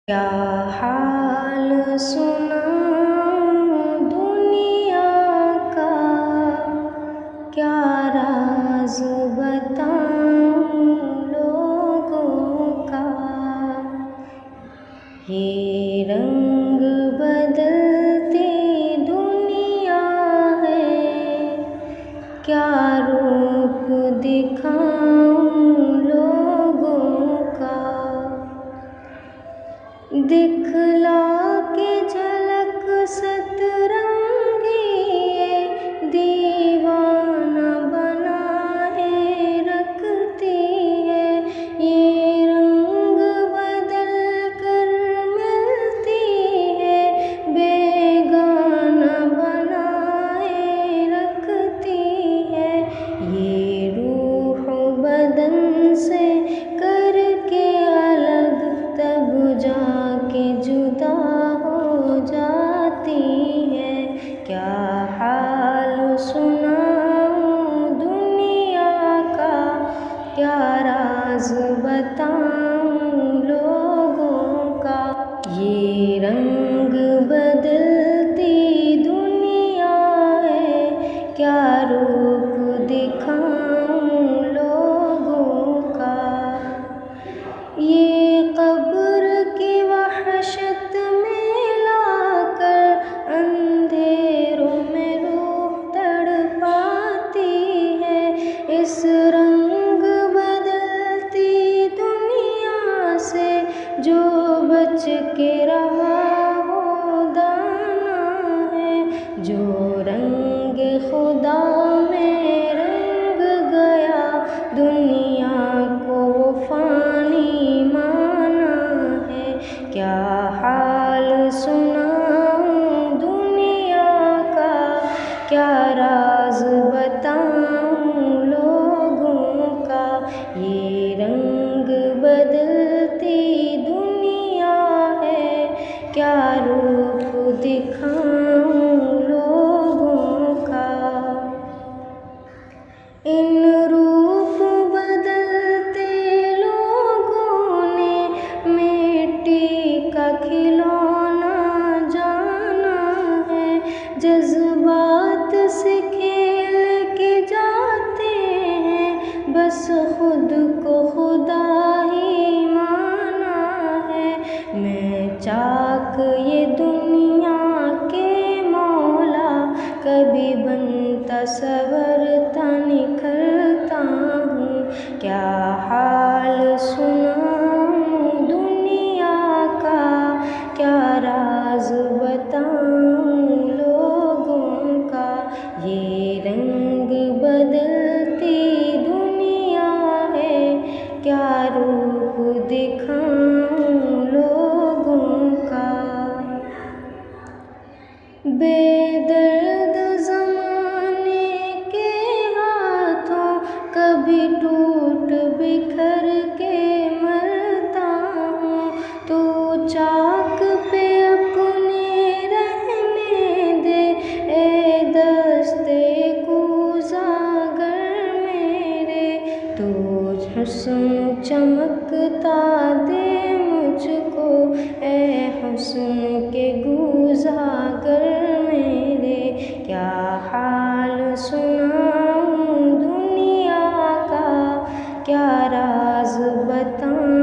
क्या हाल सुनाऊं दुनिया का, क्या राज बताऊं लोगों का। ये रंग बदलती दुनिया है, क्या रूप दिखाऊं लोगों का। दिखला के झलक सतरंगी ये दीवाना बनाए रखती है। ये रंग बदल कर मिलती है, बेगाना बनाए रखती है। ये रूह बदन से करके अलग तब जाके जुदा हो जाती है। क्या हाल सुनाऊं दुनिया का, क्या राज बताऊं लोगों का। ये रंग बदलती दुनिया है, क्या रूप दिखाऊं लोगों का। ये कब्र की वहशत में लाकर अंधेरों में रूह तड़पाती है। इस रंग बदलती दुनिया से जो बच के रहा वो दाना है। जो रंग खुदा में रंग गया, दुनिया को फानी माना है। क्या हाल सुनाऊं दुनिया का, क्या राज बताऊं लोगों का। ये रंग बदलती दुनिया है, क्या रूप दिखाऊं लोगों का। इन रूप बदलते लोगों ने मिट्टी का खिलौना जाना है। जज्बात से खेल के जाते हैं, बस खुद को खुदा ही माना है। मैं चाक ये दुनिया के मौला, कभी बनता सवरता निखरता हूँ। क्या हाल सुनाऊं दुनिया का, क्या राज बताऊं लोगों का। ये रंग बदलती दुनिया है, क्या रूप दिखाऊं लोगों का। बेदर्द ज़माने के हाथों कभी टूट बिखर के मरता हूँ। तो चाक पे अपने रहने दे, ए दस्ते गुज़ागर मेरे। तो हुस्न चमकता दे मुझको, ए हुस्न के गुज़ागर मेरे। क्या हाल सुनाऊं दुनिया का, क्या राज बताऊं